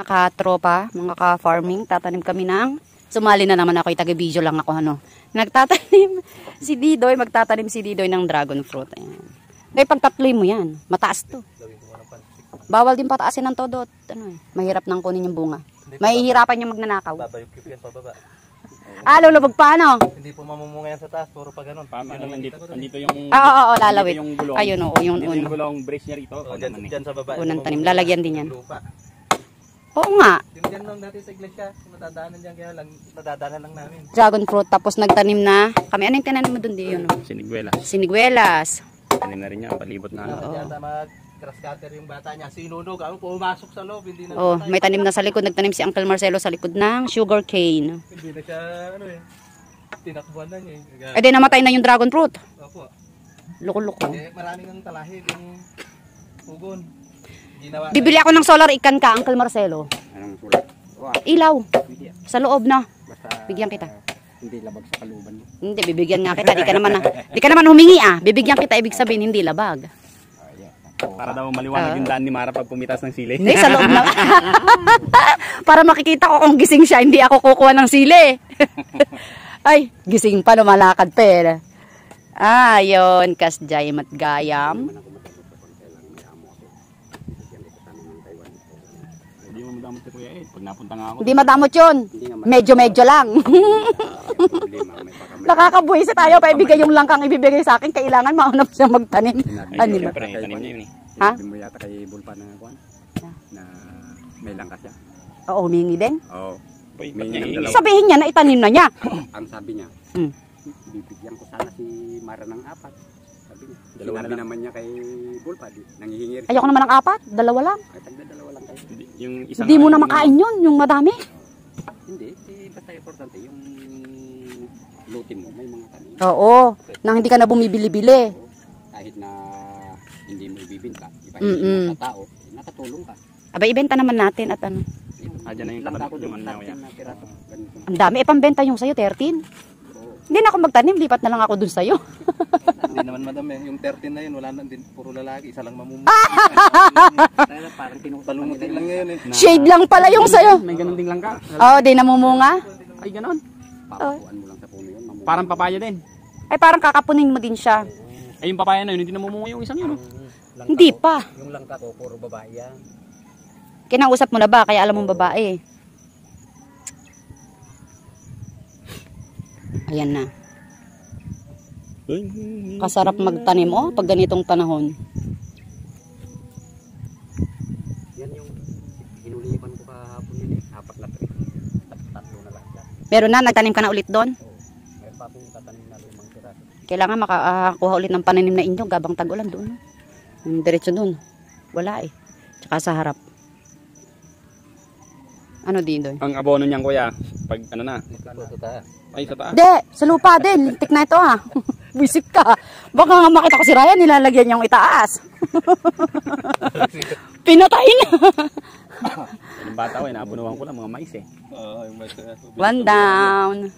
Katropa, mga ka-farming, tatanim kami ng, sumali na naman ako, taga-video lang ako, ano. Nagtatanim si Didoy, magtatanim si Didoy ng dragon fruit. Ayan. Dahil pagtatloy mo yan, mataas to. Bawal din pataasin ng todo. Ano, mahirap nang kunin yung bunga. Mahihirapan yung magnanakaw. Babayog yan pababa. Lulubog pa, ano? Hindi po mamumunga yan sa taas, puro pa ganun. Andito yung... Oo, lalawit. Yung gulong. Ayun, oo, yung yung gulong brace niya rito. Dyan sa baba. Unang tanim, lalagyan din yan. Oo nga. Yung dyan nung dati sa iglesia, nadadaanan dyan, kaya lang, nadadaanan lang namin. Dragon fruit, tapos nagtanim na kami. Ano yung tinanim mo dun di yun? Siniguelas. Siniguelas. Tanim na rin niya, palibot na. Oo. Kaya mag-grass cutter yung bata niya, sinunog, pumasok sa loob, hindi na Oh, may tanim na sa likod. Nagtanim si Uncle Marcelo sa likod ng sugar cane. Hindi na siya, tinakbuhan na niya. Eh, di namatay na yung dragon fruit. Opo. Loko-loko. Maraming ang talahib yung pugon. Ginawa. Bibili ako ng solar ikan ka, Uncle Marcelo. Anong sulat? Ilaw. Sa loob na. Bigyan kita. Hindi labag sa kaluban. Hindi, bibigyan nga kita. Di ka naman humingi ah. Bibigyan kita, ibig sabihin hindi labag. Para daw maliwanag yung daan ni Mara pag pumitas ng sili. Hindi, sa loob na. Para makikita ko kung gising siya, hindi ako kukuha ng sili. Ay, gising pa, lumalakad pa eh. Yun, kasjay matgayam. Hindi mo madamot si Kuya Ed. Pag napunta nga ako. Hindi madamot yun. Medyo-medyo lang. Nakakabuhisi tayo, paibigay yung langkang ibibigay sa akin. Kailangan mauna pa siya magtanim. Ay, siyempre, tanim niya yun eh. Ha? Sabi mo yata kay Bulpa na kuwan? Na may langka siya. Oo, humingi din. Oo. Sabihin niya na itanim na niya. Ang sabi niya, bibigyan ko sana si Mara ng 4. Sabi niya. Sinabi naman niya kay Bulpa, nangihingi rin. Ayoko naman ng 4, 2 lang. Ay, tagda-2 lang kayo. Yung isang Hindi mo na makain yun, yung madami. Hindi, basta importante yung lutin mo, may mga tanim. Oo, nang hindi ka na bumibili-bili. Kahit na hindi mo ibibinta, ipahihin mo sa tao, nakatulong ka. Aba, ibenta naman natin at ano. Diyan na yung tabi, yung ano niya. Ang dami, pambenta yung sa'yo, 13. Hindi na ako magtanim, lipat na lang ako dun sa'yo. Hindi naman madam yung 13 na yun, wala na din, puro lalaki, isa lang mamumuha. Parang Palumutin lang ngayon eh. Shade lang pala yung sa'yo. May ganun ding langka. Oo, di namumunga. Ay, ganun. Papakuan mo lang sa puno yun. Parang papaya din. Ay, parang kakapunin mo din siya. Ay, yung papaya na yun, hindi namumunga yung isang yun. Hindi pa. Yung langka ko, puro babae yan. Kinausap mo na ba? Kaya alam mong babae. Ayan na. Kasarap magtanim pag ganitong panahon. Yan yung hinulipan ko kahapon yun eh. 4 na 3. 3 na lang. Meron na, nagtanim ka na ulit doon? Meron pa akong tatanim na 5 piraso. Kailangan makakuha ulit ng pananim na inyo, gabang tag-ulan doon. Diretso doon. Wala eh. Tsaka sa harap. Ano din doon? Ang abono niyan kuya, pag ano na? Sa taas. Ay, sa taas. Hindi, sa lupa din. Lintik na ito ha. Bisip ka. Baka nga makita ko si Ryan, nilalagyan niyang itaas. Pinatay na. Yung bata ko, inabunuhan ko lang mga mais eh. Oo, yung mais. 1 down.